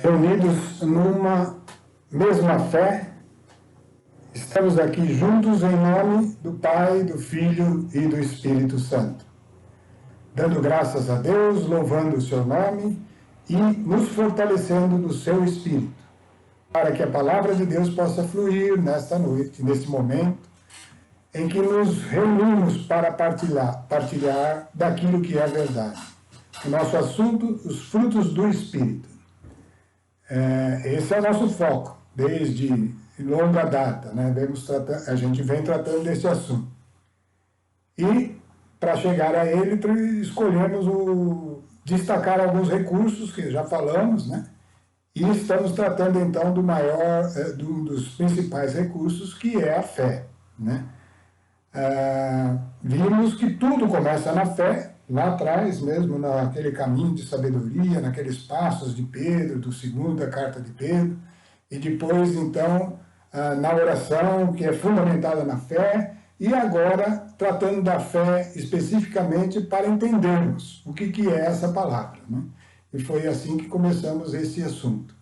reunidos numa mesma fé, estamos aqui juntos em nome do Pai, do Filho e do Espírito Santo, dando graças a Deus, louvando o seu nome e nos fortalecendo no seu Espírito, para que a palavra de Deus possa fluir nesta noite, nesse momento, em que nos reunimos para partilhar daquilo que é verdade. O nosso assunto, os frutos do Espírito. Esse é o nosso foco, desde longa data, né? A gente vem tratando desse assunto. E, para chegar a ele, escolhemos destacar alguns recursos que já falamos, né? E estamos tratando, então, um dos principais recursos, que é a fé, né? Vimos que tudo começa na fé, lá atrás mesmo, naquele caminho de sabedoria, naqueles passos de Pedro, do segunda carta de Pedro, e depois, então, na oração, que é fundamentada na fé, e agora tratando da fé especificamente para entendermos o que é essa palavra, né? E foi assim que começamos esse assunto.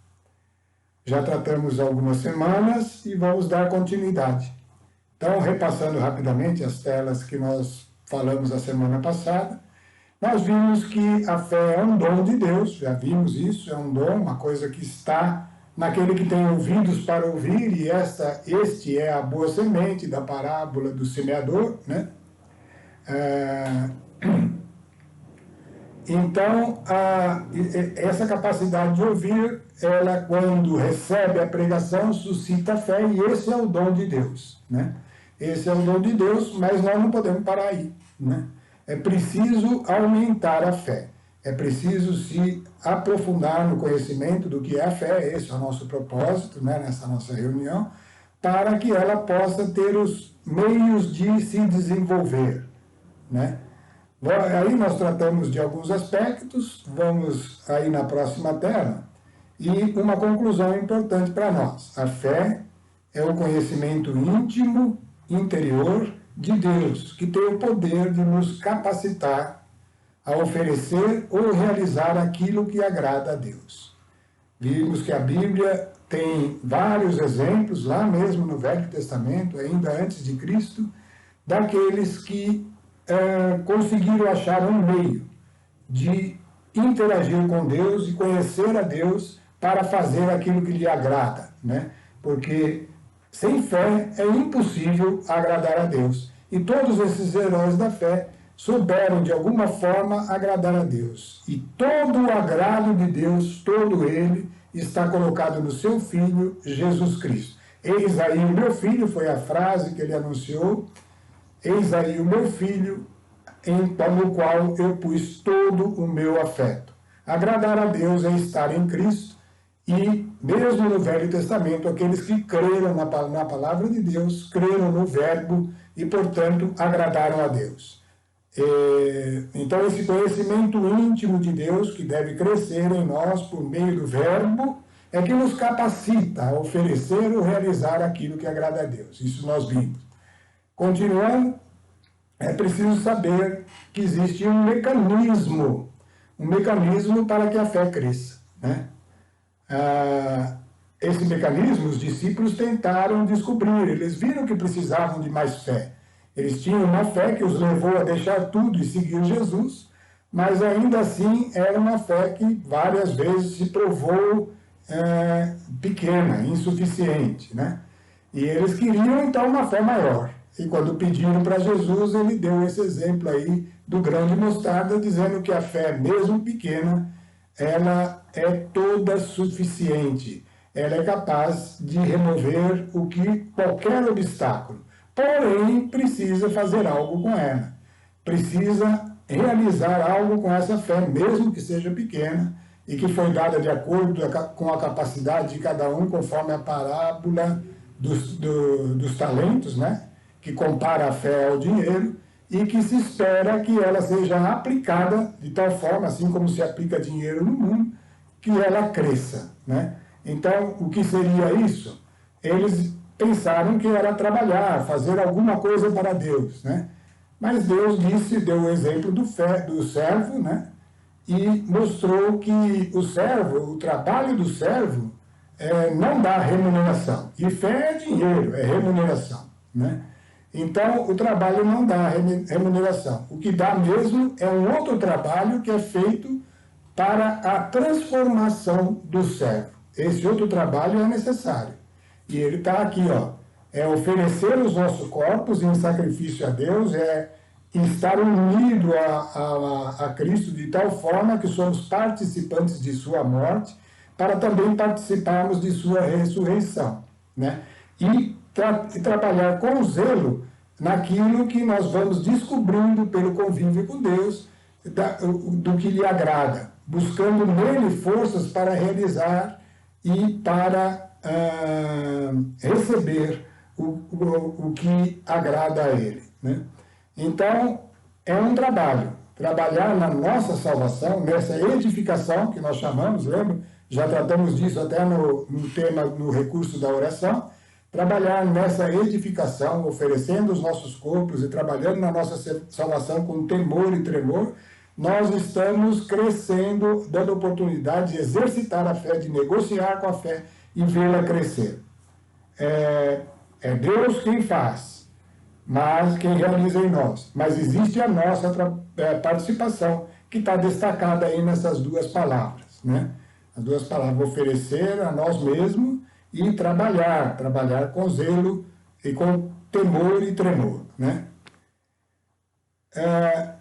Já tratamos algumas semanas e vamos dar continuidade. Então, repassando rapidamente as telas que nós falamos a semana passada, nós vimos que a fé é um dom de Deus, já vimos isso, é um dom, uma coisa que está naquele que tem ouvidos para ouvir, e este é a boa semente da parábola do semeador, né? Então, essa capacidade de ouvir, ela, quando recebe a pregação, suscita fé, e esse é o dom de Deus, né? Esse é o dom de Deus, mas nós não podemos parar aí, né? É preciso aumentar a fé, é preciso se aprofundar no conhecimento do que é a fé, esse é o nosso propósito, né, nessa nossa reunião, para que ela possa ter os meios de se desenvolver, né? Aí nós tratamos de alguns aspectos, vamos aí na próxima tela, e uma conclusão importante para nós. A fé é o conhecimento íntimo, interior de Deus, que tem o poder de nos capacitar a oferecer ou realizar aquilo que agrada a Deus. Vimos que a Bíblia tem vários exemplos, lá mesmo no Velho Testamento, ainda antes de Cristo, daqueles que conseguiram achar um meio de interagir com Deus e conhecer a Deus para fazer aquilo que lhe agrada, né? Porque sem fé é impossível agradar a Deus. E todos esses heróis da fé souberam, de alguma forma, agradar a Deus. E todo o agrado de Deus, todo ele, está colocado no seu Filho, Jesus Cristo. Eis aí o meu filho, foi a frase que ele anunciou. Eis aí o meu filho, no qual eu pus todo o meu afeto. Agradar a Deus é estar em Cristo. E, mesmo no Velho Testamento, aqueles que creram na palavra de Deus, creram no Verbo e, portanto, agradaram a Deus. Então, esse conhecimento íntimo de Deus, que deve crescer em nós por meio do Verbo, é que nos capacita a oferecer ou realizar aquilo que agrada a Deus. Isso nós vimos. Continuando, é preciso saber que existe um mecanismo para que a fé cresça, né? Esse mecanismo os discípulos tentaram descobrir, eles viram que precisavam de mais fé. Eles tinham uma fé que os levou a deixar tudo e seguir Jesus, mas ainda assim era uma fé que várias vezes se provou pequena, insuficiente, né? E eles queriam então uma fé maior. E quando pediram para Jesus, ele deu esse exemplo aí do grão de mostarda, dizendo que a fé, mesmo pequena, ela é toda suficiente. Ela é capaz de remover qualquer obstáculo. Porém, precisa fazer algo com ela. Precisa realizar algo com essa fé, mesmo que seja pequena, e que foi dada de acordo com a capacidade de cada um, conforme a parábola dos talentos, né? Que compara a fé ao dinheiro, e que se espera que ela seja aplicada de tal forma, assim como se aplica dinheiro no mundo, que ela cresça, né? Então, o que seria isso? Eles pensaram que era trabalhar, fazer alguma coisa para Deus, né? Mas Deus deu o exemplo do servo, né? e mostrou que o servo, o trabalho do servo, não dá remuneração. E fé é dinheiro, é remuneração, né? Então, o trabalho não dá remuneração. O que dá mesmo é um outro trabalho que é feito para a transformação do servo. Esse outro trabalho é necessário. E ele está aqui, ó. É oferecer os nossos corpos em sacrifício a Deus, é estar unido a Cristo de tal forma que somos participantes de sua morte, para também participarmos de sua ressurreição, né? E trabalhar com zelo naquilo que nós vamos descobrindo pelo convívio com Deus, do que lhe agrada, buscando nele forças para realizar e para receber o que agrada a ele, né? Então, é um trabalho. Trabalhar na nossa salvação, nessa edificação que nós chamamos, lembra? Já tratamos disso até no tema, no recurso da oração. Trabalhar nessa edificação, oferecendo os nossos corpos e trabalhando na nossa salvação com temor e tremor, nós estamos crescendo, dando oportunidade de exercitar a fé, de negociar com a fé e vê-la crescer. É Deus quem faz, mas quem realiza em nós. Mas existe a nossa participação, que está destacada aí nessas duas palavras, né? As duas palavras, oferecer a nós mesmos e trabalhar com zelo e com temor e tremor, né?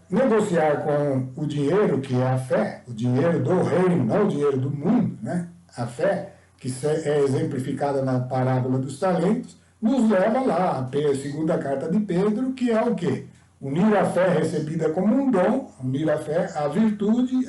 Negociar com o dinheiro, que é a fé, o dinheiro do reino, não o dinheiro do mundo, né? A fé, que é exemplificada na parábola dos talentos, nos leva lá, a segunda carta de Pedro, que é o quê? Unir a fé recebida como um dom, unir a fé à virtude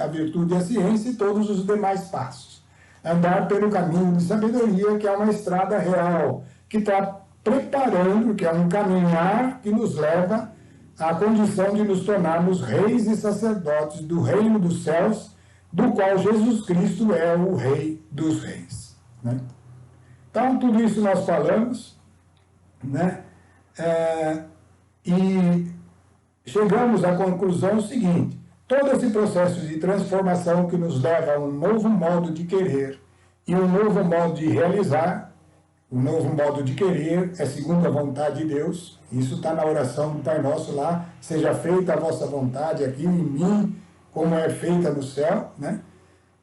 a ciência e todos os demais passos. Andar pelo caminho de sabedoria, que é uma estrada real, que está preparando, que é um caminhar que nos leva à condição de nos tornarmos reis e sacerdotes do reino dos céus, do qual Jesus Cristo é o Rei dos Reis, né? Então, tudo isso nós falamos, né? E chegamos à conclusão seguinte: todo esse processo de transformação que nos leva a um novo modo de querer e um novo modo de realizar, um novo modo de querer é segundo a vontade de Deus. Isso está na oração do Pai Nosso lá: seja feita a vossa vontade aqui em mim, como é feita no céu, né?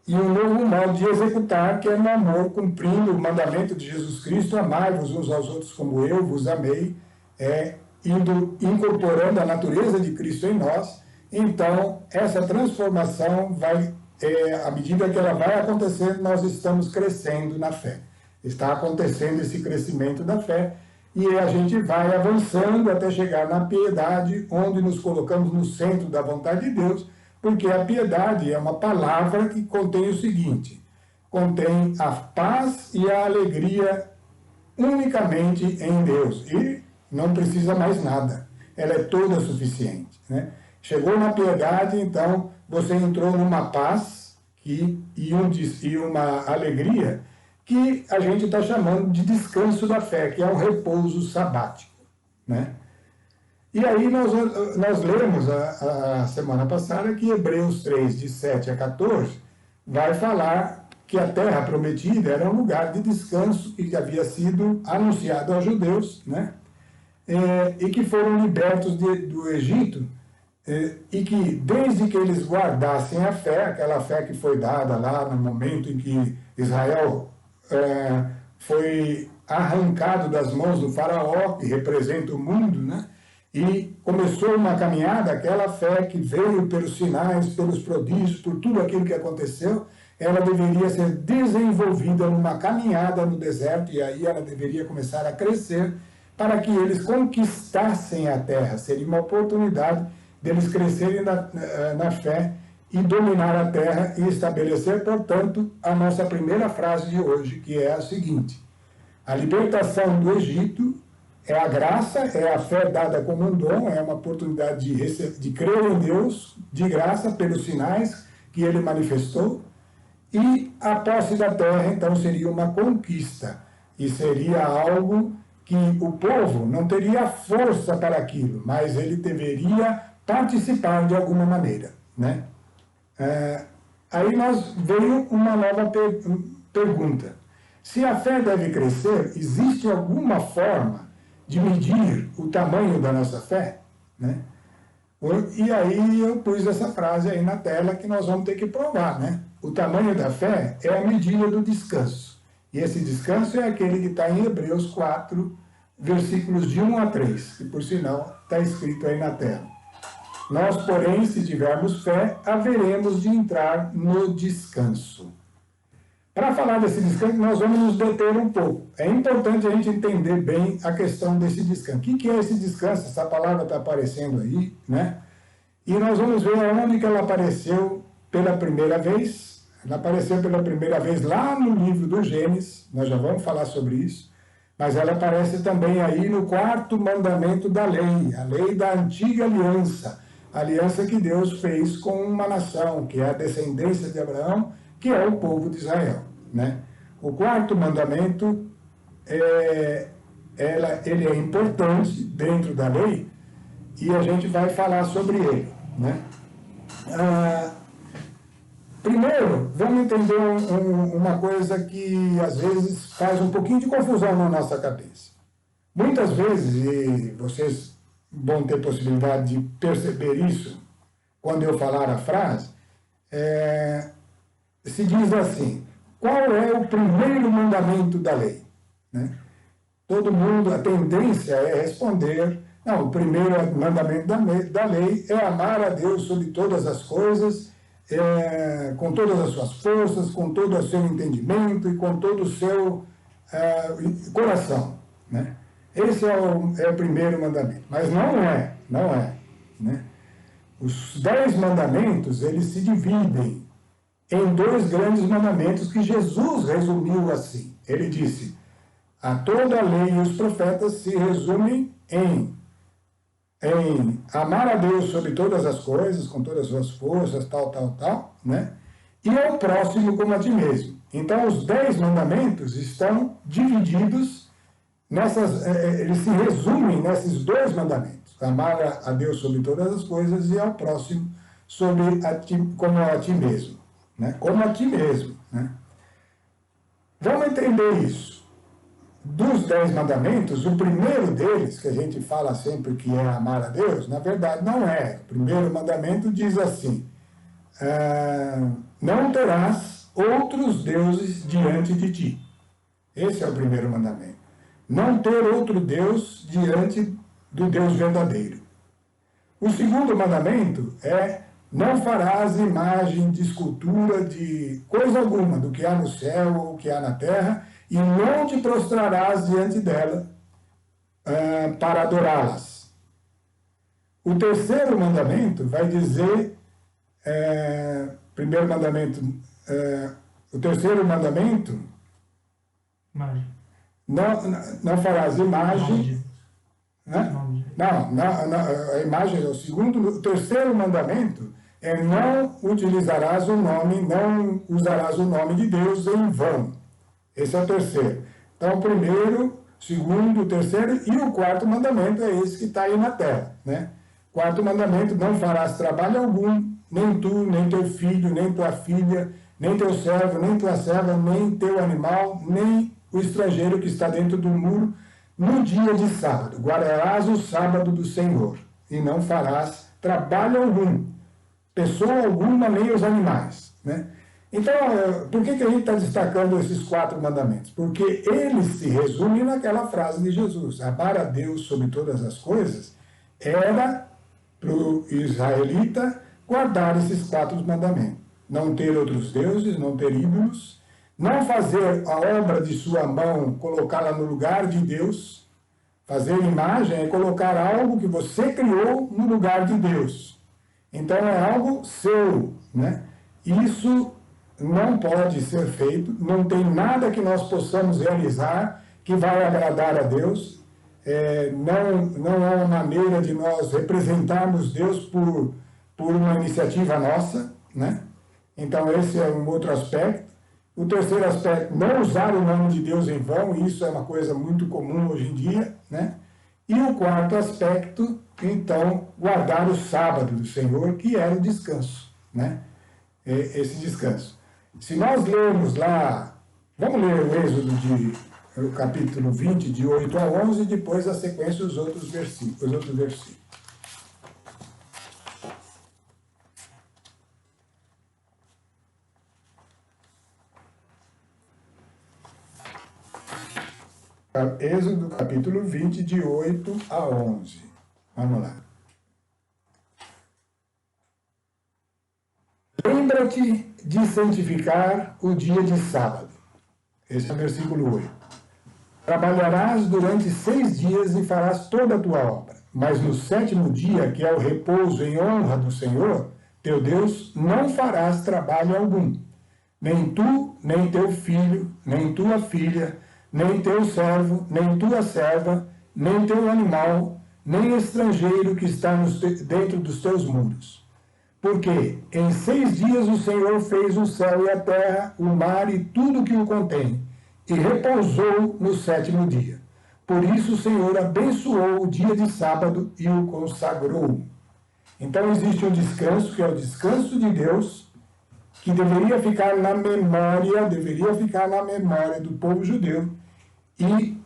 E um novo modo de executar, que é no amor, cumprindo o mandamento de Jesus Cristo: amai-vos uns aos outros como eu vos amei, incorporando a natureza de Cristo em nós. Então, essa transformação vai, à medida que ela vai acontecendo, nós estamos crescendo na fé. Está acontecendo esse crescimento da fé, e a gente vai avançando até chegar na piedade, onde nos colocamos no centro da vontade de Deus, porque a piedade é uma palavra que contém o seguinte: contém a paz e a alegria unicamente em Deus, e não precisa mais nada, ela é toda suficiente, né? Chegou na piedade, então você entrou numa paz e uma alegria que a gente está chamando de descanso da fé, que é um repouso sabático, né? E aí nós lemos a semana passada que Hebreus 3, de 7 a 14, vai falar que a terra prometida era um lugar de descanso e que havia sido anunciado aos judeus, né? E que foram libertos do Egito, e que desde que eles guardassem a fé, aquela fé que foi dada lá no momento em que Israel foi arrancado das mãos do faraó, que representa o mundo, né? E começou uma caminhada, aquela fé que veio pelos sinais, pelos prodígios, por tudo aquilo que aconteceu, ela deveria ser desenvolvida numa caminhada no deserto, e aí ela deveria começar a crescer, para que eles conquistassem a terra. Seria uma oportunidade deles crescerem na fé e dominar a terra e estabelecer, portanto, a nossa primeira frase de hoje, que é a seguinte: a libertação do Egito é a graça, é a fé dada como um dom, é uma oportunidade de crer em Deus, de graça, pelos sinais que ele manifestou, e a posse da terra, então, seria uma conquista, e seria algo que o povo não teria força para aquilo, mas ele deveria participar de alguma maneira, né? Aí veio uma nova pergunta. Se a fé deve crescer, existe alguma forma de medir o tamanho da nossa fé? Né? E aí eu pus essa frase aí na tela que nós vamos ter que provar, né? O tamanho da fé é a medida do descanso. E esse descanso é aquele que está em Hebreus 4, versículos de 1 a 3, que por sinal está escrito aí na tela. Nós, porém, se tivermos fé, haveremos de entrar no descanso. Para falar desse descanso, nós vamos nos deter um pouco. É importante a gente entender bem a questão desse descanso. O que é esse descanso? Essa palavra está aparecendo aí, né? E nós vamos ver onde que ela apareceu pela primeira vez. Ela apareceu pela primeira vez lá no livro do Gênesis, nós já vamos falar sobre isso. Mas ela aparece também aí no 4º mandamento da lei, a lei da antiga aliança. A aliança que Deus fez com uma nação, que é a descendência de Abraão, que é o povo de Israel. Né? O 4º mandamento, ele é importante dentro da lei e a gente vai falar sobre ele. Né? Primeiro, vamos entender uma coisa que às vezes faz um pouquinho de confusão na nossa cabeça. Muitas vezes, e vocês vão ter possibilidade de perceber isso quando eu falar a frase, se diz assim: qual é o primeiro mandamento da lei? Né? Todo mundo, a tendência é responder: não, o primeiro mandamento da lei é amar a Deus sobre todas as coisas, com todas as suas forças, com todo o seu entendimento e com todo o seu coração. Né? Esse é o primeiro mandamento. Mas não é. Né? Os 10 mandamentos, eles se dividem em 2 grandes mandamentos que Jesus resumiu assim. Ele disse: a toda a lei e os profetas se resumem em amar a Deus sobre todas as coisas, com todas as suas forças, tal, né? E ao próximo como a ti mesmo. Então, os 10 mandamentos estão divididos eles se resumem nesses 2 mandamentos: amar a Deus sobre todas as coisas e ao próximo como a ti mesmo. Né? Como a ti mesmo. Né? Vamos entender isso. Dos 10 mandamentos, o primeiro deles, que a gente fala sempre que é amar a Deus, na verdade não é. O primeiro mandamento diz assim: não terás outros deuses diante de ti. Esse é o primeiro mandamento. Não ter outro Deus diante do Deus verdadeiro. O segundo mandamento é: não farás imagem de escultura de coisa alguma, do que há no céu ou que há na terra, e não te prostrarás diante dela para adorá-las. O terceiro mandamento vai dizer, primeiro mandamento, o terceiro mandamento, não farás imagem. Né? Não, a imagem é o segundo. O terceiro mandamento é: não utilizarás o nome, não usarás o nome de Deus em vão. Esse é o terceiro. Então, o primeiro, segundo, o terceiro e o 4º mandamento é esse que está aí na tela. Né? 4º mandamento: não farás trabalho algum, nem tu, nem teu filho, nem tua filha, nem teu servo, nem tua serva, nem teu animal, nem o estrangeiro que está dentro do muro, no dia de sábado. Guardarás o sábado do Senhor, e não farás trabalho algum, pessoa alguma, nem os animais. Né? Então, por que a gente está destacando esses 4 mandamentos? Porque eles se resumem naquela frase de Jesus: amar a Deus sobre todas as coisas. Era para o israelita guardar esses 4 mandamentos: não ter outros deuses, não ter ídolos, não fazer a obra de sua mão, colocá-la no lugar de Deus. Fazer imagem é colocar algo que você criou no lugar de Deus. Então é algo seu, né? Isso não pode ser feito, não tem nada que nós possamos realizar que vai agradar a Deus. Não é uma maneira de nós representarmos Deus por uma iniciativa nossa, né? Então esse é um outro aspecto. O terceiro aspecto: não usar o nome de Deus em vão. Isso é uma coisa muito comum hoje em dia, né? E o 4º aspecto, então, guardar o sábado do Senhor, que era o descanso, né? esse descanso. Se nós lermos lá, vamos ler o Êxodo o capítulo 20, de 8 a 11, e depois a sequência dos outros versículos. Êxodo capítulo 20, de 8 a 11. Vamos lá. Lembra-te de santificar o dia de sábado. Esse é o versículo 8. Trabalharás durante 6 dias e farás toda a tua obra. Mas no 7º dia, que é o repouso em honra do Senhor, teu Deus, não farás trabalho algum. Nem tu, nem teu filho, nem tua filha, nem teu servo, nem tua serva, nem teu animal, nem estrangeiro que está dentro dos teus muros. Porque em 6 dias o Senhor fez o céu e a terra, o mar e tudo que o contém, e repousou no 7º dia. Por isso o Senhor abençoou o dia de sábado e o consagrou. Então existe um descanso, que é o descanso de Deus, que deveria ficar na memória do povo judeu. E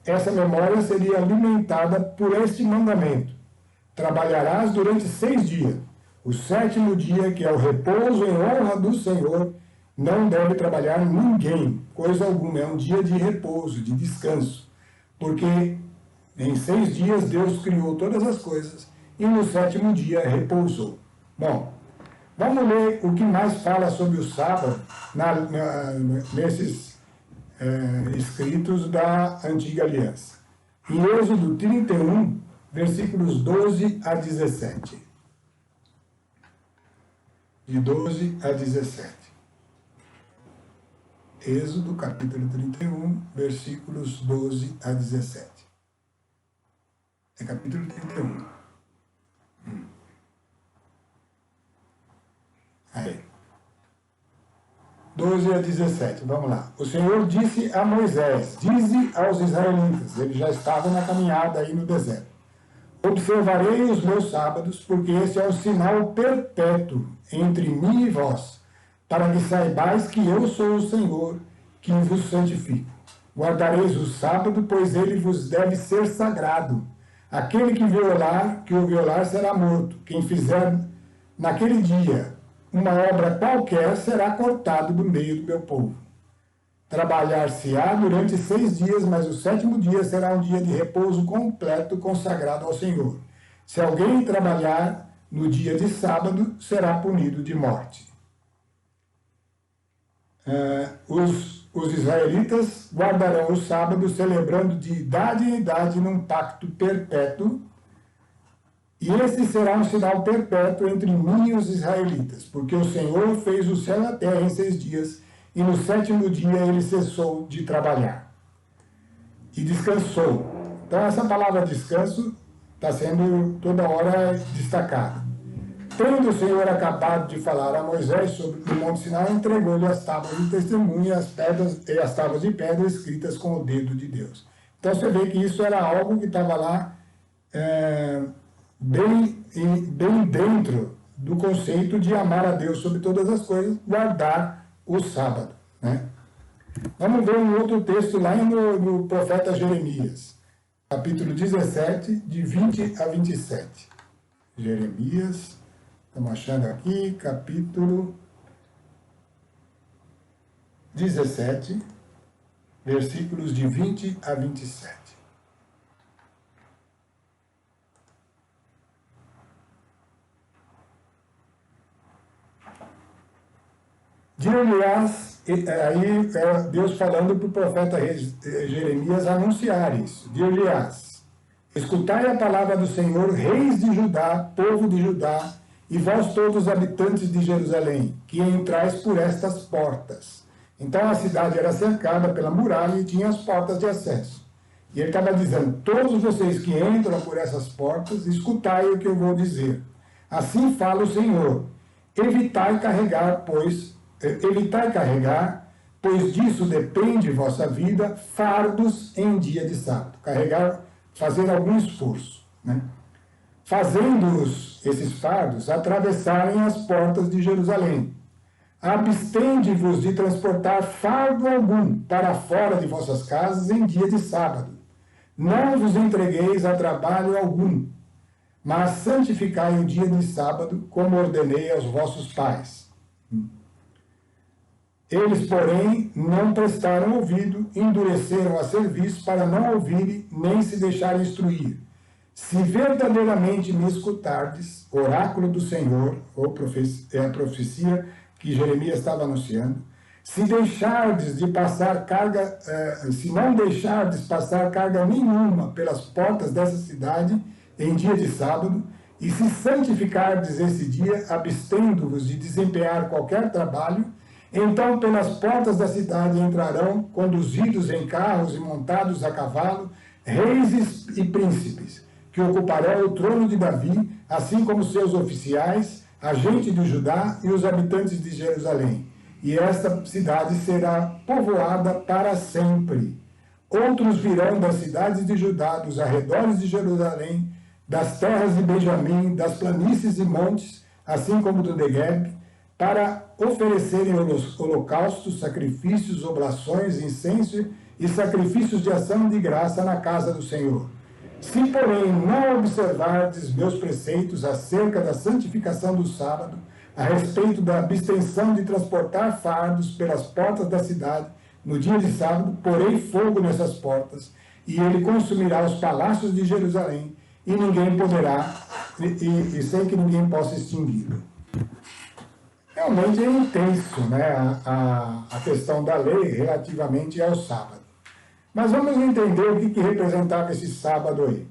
essa memória seria alimentada por este mandamento. Trabalharás durante 6 dias. O 7º dia, que é o repouso em honra do Senhor, não deve trabalhar ninguém, coisa alguma. É um dia de repouso, de descanso. Porque em 6 dias Deus criou todas as coisas e no 7º dia repousou. Bom, vamos ler o que mais fala sobre o sábado nesses escritos da Antiga Aliança. Em Êxodo 31, versículos 12 a 17. De 12 a 17. Êxodo, capítulo 31, versículos 12 a 17. É capítulo 31. Aí. 12 a 17, vamos lá. O Senhor disse a Moisés, dize aos israelitas, eles já estavam na caminhada aí no deserto: observarei os meus sábados, porque esse é um sinal perpétuo entre mim e vós, para que saibais que eu sou o Senhor, que vos santifico. Guardareis o sábado, pois ele vos deve ser sagrado. Aquele que o violar será morto. Quem fizer naquele dia uma obra qualquer será cortado do meio do meu povo. Trabalhar-se-á durante 6 dias, mas o 7º dia será um dia de repouso completo, consagrado ao Senhor. Se alguém trabalhar no dia de sábado, será punido de morte. Os israelitas guardarão o sábado, celebrando de idade em idade num pacto perpétuo, e esse será um sinal perpétuo entre mim e os israelitas, porque o Senhor fez o céu e a terra em 6 dias, e no 7º dia ele cessou de trabalhar e descansou. Então essa palavra descanso está sendo toda hora destacada. Tendo o Senhor acabado de falar a Moisés sobre o Monte Sinai, entregou-lhe as tábuas de testemunho e as tábuas de pedra escritas com o dedo de Deus. Então você vê que isso era algo que estava lá bem dentro do conceito de amar a Deus sobre todas as coisas, guardar o sábado, né? Vamos ver um outro texto lá no profeta Jeremias, capítulo 17, de 20 a 27. Jeremias, estamos achando aqui, capítulo 17, versículos de 20 a 27. Dir-lhe-ás, aí é Deus falando para o profeta Jeremias anunciar isso. Dir-lhe-ás: escutai a palavra do Senhor, reis de Judá, povo de Judá, e vós todos habitantes de Jerusalém, que entrais por estas portas. Então a cidade era cercada pela muralha e tinha as portas de acesso. E ele estava dizendo: todos vocês que entram por essas portas, escutai o que eu vou dizer. Assim fala o Senhor: evitai carregar, pois disso depende vossa vida, fardos em dia de sábado. Carregar, fazer algum esforço, né? fazendo-os, esses fardos, atravessarem as portas de Jerusalém. Abstende-vos de transportar fardo algum para fora de vossas casas em dia de sábado. Não vos entregueis a trabalho algum, mas santificai o dia de sábado, como ordenei aos vossos pais. Eles, porém, não prestaram ouvido, endureceram a serviço para não ouvirem, nem se deixarem instruir. Se verdadeiramente me escutardes, oráculo do Senhor, ou é a profecia que Jeremias estava anunciando, se deixardes de passar carga, se não deixardes passar carga nenhuma pelas portas dessa cidade em dia de sábado, e se santificardes esse dia, abstendo-vos de desempenhar qualquer trabalho, então pelas portas da cidade entrarão, conduzidos em carros e montados a cavalo, reis e príncipes, que ocuparão o trono de Davi, assim como seus oficiais, a gente de Judá e os habitantes de Jerusalém. E esta cidade será povoada para sempre. Outros virão das cidades de Judá, dos arredores de Jerusalém, das terras de Benjamim, das planícies e montes, assim como do Negueb, para oferecerem holocaustos, sacrifícios, oblações, incenso e sacrifícios de ação de graça na casa do Senhor. Se, porém, não observardes meus preceitos acerca da santificação do sábado, a respeito da abstenção de transportar fardos pelas portas da cidade, no dia de sábado, porei fogo nessas portas, e ele consumirá os palácios de Jerusalém, e ninguém poderá, e sem que ninguém possa extingui-lo. Realmente é intenso, né, a questão da lei relativamente ao sábado. Mas vamos entender o que representava esse sábado aí.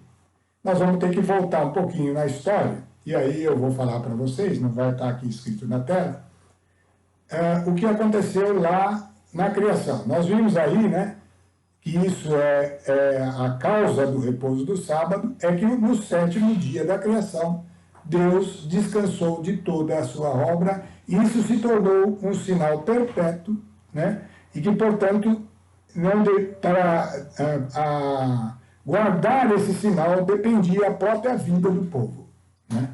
Nós vamos ter que voltar um pouquinho na história, e aí eu vou falar para vocês, não vai estar aqui escrito na tela, o que aconteceu lá na criação. Nós vimos aí, né, que isso é a causa do repouso do sábado, é que no 7º dia da criação, Deus descansou de toda a sua obra, e isso se tornou um sinal perpétuo, né, e que, portanto, para guardar esse sinal dependia a própria vida do povo, né?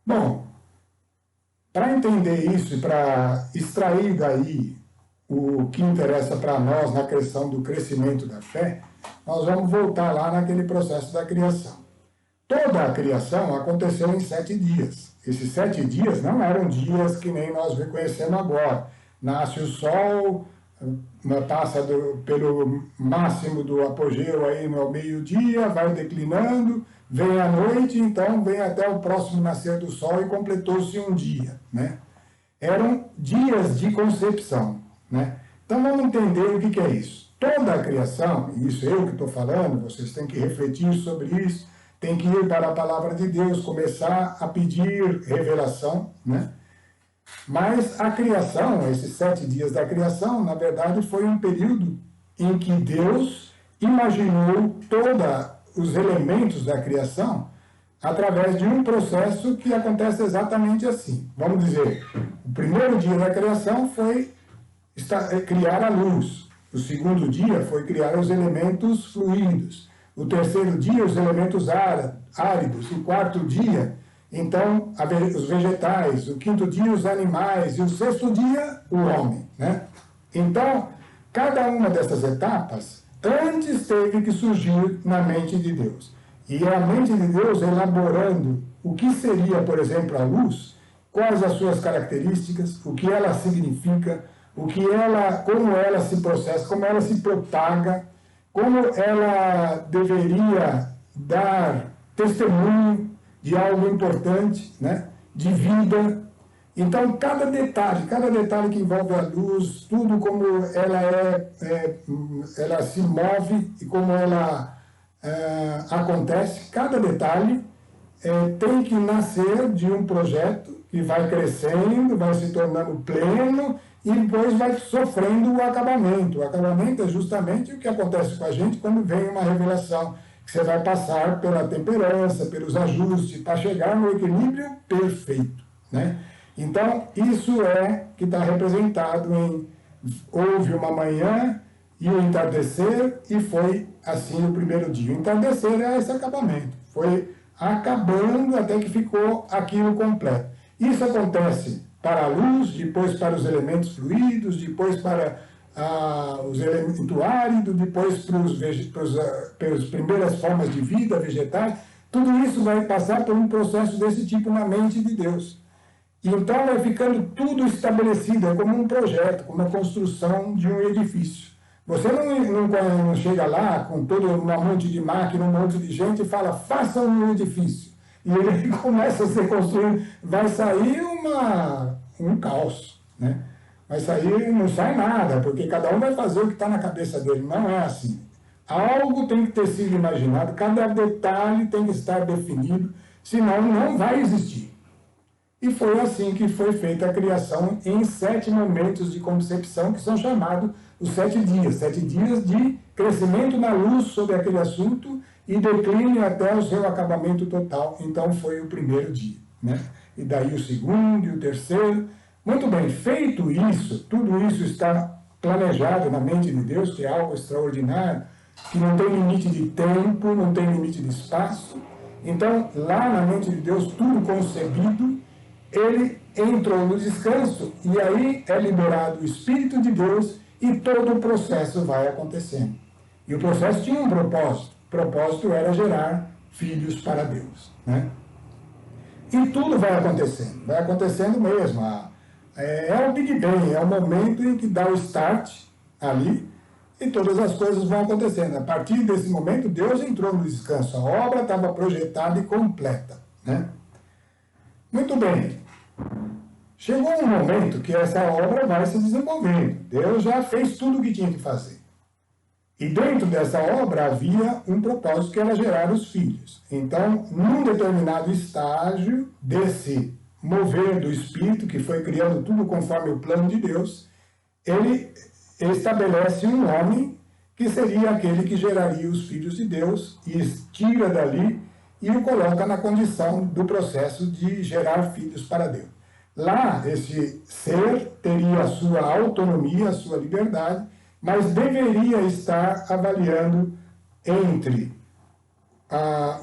Bom, para entender isso e para extrair daí o que interessa para nós na questão do crescimento da fé, nós vamos voltar lá naquele processo da criação. Toda a criação aconteceu em 7 dias. Esses 7 dias não eram dias que nem nós reconhecemos agora. Nasce o sol, passa pelo máximo do apogeu aí no meio-dia, vai declinando, vem a noite, então vem até o próximo nascer do sol e completou-se um dia, né? Eram dias de concepção, né? Então vamos entender o que é isso. Toda a criação, e isso eu que estou falando, vocês têm que refletir sobre isso, tem que ir para a palavra de Deus, começar a pedir revelação, né? Mas a criação, esses 7 dias da criação, na verdade foi um período em que Deus imaginou todos os elementos da criação através de um processo que acontece exatamente assim. Vamos dizer, o primeiro dia da criação foi criar a luz. O segundo dia foi criar os elementos fluidos. O terceiro dia, os elementos áridos. O quarto dia, então, os vegetais. O quinto dia, os animais. E o sexto dia, o homem, né? Então, cada uma dessas etapas, antes teve que surgir na mente de Deus. E a mente de Deus elaborando o que seria, por exemplo, a luz, quais as suas características, o que ela significa, como ela se processa, como ela se propaga, como ela deveria dar testemunho de algo importante, né, de vida. Então, cada detalhe que envolve a luz, tudo como ela se move e como ela acontece, cada detalhe tem que nascer de um projeto que vai crescendo, vai se tornando pleno e depois vai sofrendo o acabamento. O acabamento é justamente o que acontece com a gente quando vem uma revelação, que você vai passar pela temperança, pelos ajustes, para chegar no equilíbrio perfeito, né? Então, isso que está representado em houve uma manhã e o entardecer, e foi assim o primeiro dia. O entardecer é esse acabamento. Foi acabando até que ficou aquilo completo. Isso acontece para a luz, depois para os elementos fluidos, depois para os elementos áridos, depois para as primeiras formas de vida, vegetais. Tudo isso vai passar por um processo desse tipo na mente de Deus. E então vai ficando tudo estabelecido, é como um projeto, como a construção de um edifício. Você não chega lá com todo um monte de máquina, um monte de gente e fala, faça um edifício. E ele começa a ser construído, vai sair um caos, né? Vai sair, não sai nada, porque cada um vai fazer o que está na cabeça dele. Não é assim. Algo tem que ter sido imaginado, cada detalhe tem que estar definido, senão não vai existir. E foi assim que foi feita a criação em 7 momentos de concepção, que são chamados os 7 dias. 7 dias de crescimento na luz sobre aquele assunto e declínio até o seu acabamento total. Então foi o primeiro dia, né? E daí o segundo e o terceiro. Muito bem, feito isso, tudo isso está planejado na mente de Deus, que é algo extraordinário, que não tem limite de tempo, não tem limite de espaço. Então, lá na mente de Deus, tudo concebido, ele entrou no descanso e aí é liberado o Espírito de Deus e todo o processo vai acontecendo. E o processo tinha um propósito. O propósito era gerar filhos para Deus, né? E tudo vai acontecendo mesmo. É o Big Bang, é o momento em que dá o start ali e todas as coisas vão acontecendo. A partir desse momento, Deus entrou no descanso. A obra estava projetada e completa, né? Muito bem. Chegou um momento que essa obra vai se desenvolvendo. Deus já fez tudo o que tinha que fazer. E dentro dessa obra havia um propósito, que era gerar os filhos. Então, num determinado estágio desse mover do Espírito, que foi criando tudo conforme o plano de Deus, ele estabelece um homem que seria aquele que geraria os filhos de Deus e tira dali e o coloca na condição do processo de gerar filhos para Deus. Lá, esse ser teria a sua autonomia, a sua liberdade, mas deveria estar avaliando entre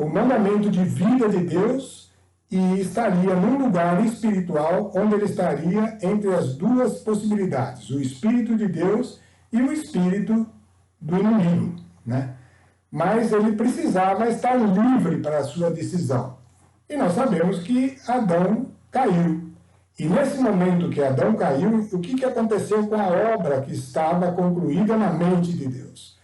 o mandamento de vida de Deus e estaria num lugar espiritual onde ele estaria entre as duas possibilidades, o Espírito de Deus e o Espírito do inimigo, né? Mas ele precisava estar livre para a sua decisão. E nós sabemos que Adão caiu. E nesse momento que Adão caiu, o que aconteceu com a obra que estava concluída na mente de Deus?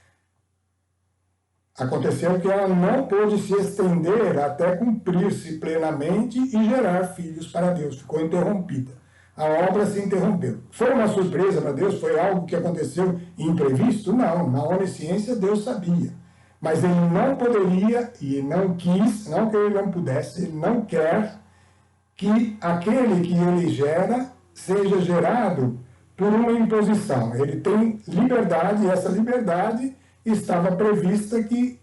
Aconteceu que ela não pôde se estender até cumprir-se plenamente e gerar filhos para Deus. Ficou interrompida. A obra se interrompeu. Foi uma surpresa para Deus? Foi algo que aconteceu imprevisto? Não. Na onisciência Deus sabia. Mas ele não poderia e não quis, não que ele não pudesse, ele não quer que aquele que ele gera seja gerado por uma imposição. Ele tem liberdade, e essa liberdade estava prevista que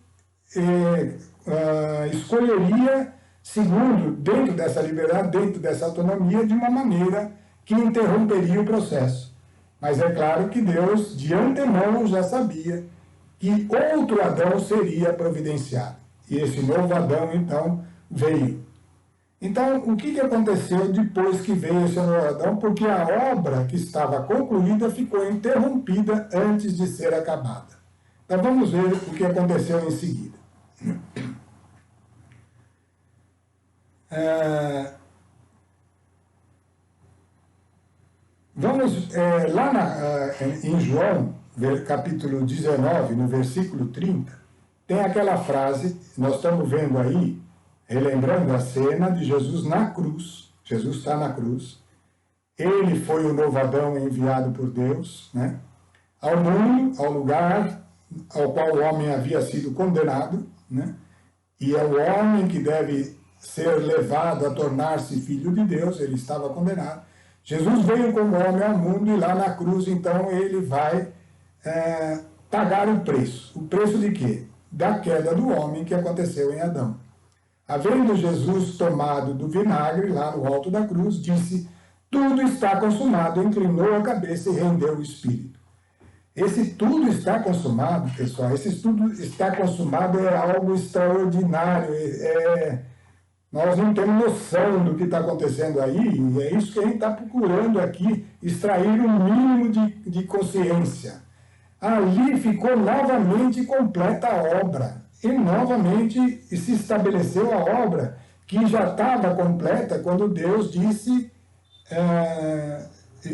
escolheria, segundo, dentro dessa liberdade, dentro dessa autonomia, de uma maneira que interromperia o processo. Mas é claro que Deus, de antemão, já sabia que outro Adão seria providenciado. E esse novo Adão, então, veio. Então, o que aconteceu depois que veio esse novo Adão? Porque a obra que estava concluída ficou interrompida antes de ser acabada. Então, vamos ver o que aconteceu em seguida. Vamos lá em João, capítulo 19, no versículo 30, tem aquela frase, nós estamos vendo aí, relembrando a cena de Jesus na cruz. Jesus está na cruz. Ele foi o novo Adão enviado por Deus, né, ao mundo, ao lugar ao qual o homem havia sido condenado, né, e é o homem que deve ser levado a tornar-se filho de Deus. Ele estava condenado. Jesus veio como homem ao mundo e lá na cruz, então, ele vai pagar o preço. O preço de quê? Da queda do homem que aconteceu em Adão. Havendo Jesus tomado do vinagre lá no alto da cruz, disse: tudo está consumado, inclinou a cabeça e rendeu o espírito. Esse tudo está consumado, pessoal, esse tudo está consumado é algo extraordinário, nós não temos noção do que está acontecendo aí, e é isso que a gente está procurando aqui, extrair um mínimo de consciência. Ali ficou novamente completa a obra, e novamente se estabeleceu a obra que já estava completa quando Deus disse,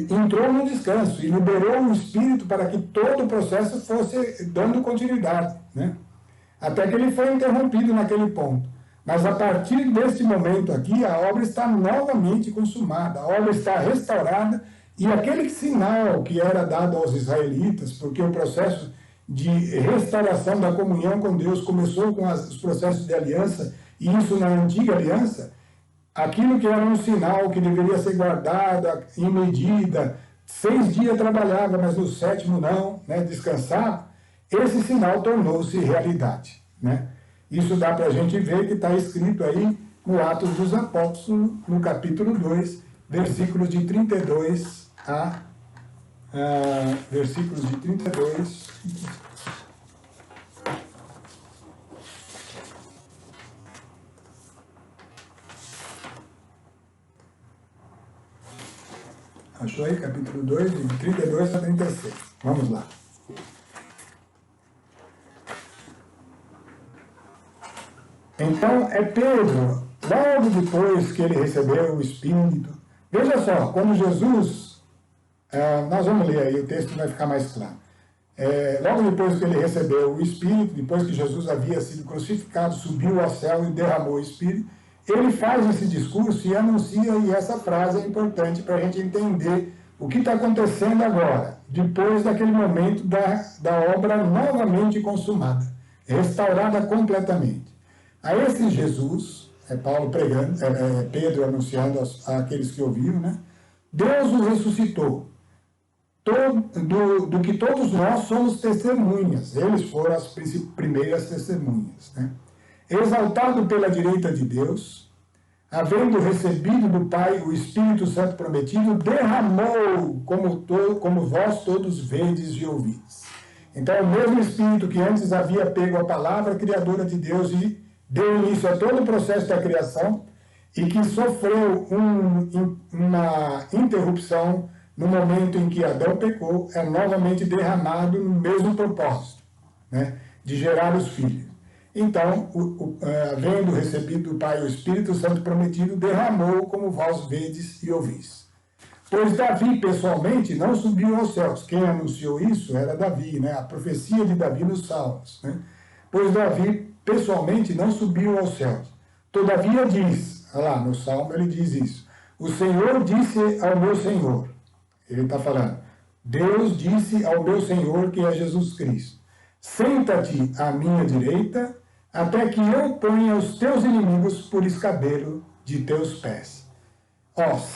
entrou no descanso e liberou o Espírito para que todo o processo fosse dando continuidade, né? Até que ele foi interrompido naquele ponto. Mas a partir desse momento aqui, a obra está novamente consumada, a obra está restaurada, e aquele sinal que era dado aos israelitas, porque o processo de restauração da comunhão com Deus começou com os processos de aliança, e isso na antiga aliança, aquilo que era um sinal que deveria ser guardado em medida, 6 dias trabalhava, mas no 7º não, né, descansava, esse sinal tornou-se realidade, né? Isso dá para a gente ver que está escrito aí no Atos dos Apóstolos, no capítulo 2, versículos de 32 versículos de 32. Achou aí? Capítulo 2, de 32 a 36. Vamos lá. Então, é Pedro, logo depois que ele recebeu o Espírito. Veja só, quando Jesus, nós vamos ler aí, o texto vai ficar mais claro. Logo depois que ele recebeu o Espírito, depois que Jesus havia sido crucificado, subiu ao céu e derramou o Espírito, ele faz esse discurso e anuncia, e essa frase é importante para a gente entender o que está acontecendo agora, depois daquele momento da obra novamente consumada, restaurada completamente. A esse Jesus, Paulo pregando, Pedro anunciando àqueles que ouviram, né? Deus o ressuscitou, do que todos nós somos testemunhas. Eles foram as primeiras testemunhas, né? Exaltado pela direita de Deus, havendo recebido do Pai o Espírito Santo prometido, derramou, como vós todos vedes e ouvis. Então, o mesmo Espírito que antes havia pego a palavra criadora de Deus e deu início a todo o processo da criação, e que sofreu uma interrupção no momento em que Adão pecou, é novamente derramado no mesmo propósito, né, de gerar os filhos. Então, havendo recebido do Pai o Espírito Santo prometido, derramou como vós vedes e ouvis. Pois Davi, pessoalmente, não subiu aos céus. Quem anunciou isso era Davi, né? A profecia de Davi nos Salmos, né? Pois Davi, pessoalmente, não subiu aos céus. Todavia diz, lá no Salmo ele diz isso, o Senhor disse ao meu Senhor, ele está falando, Deus disse ao meu Senhor, que é Jesus Cristo, senta-te à minha direita, até que eu ponha os teus inimigos por escabelo de teus pés.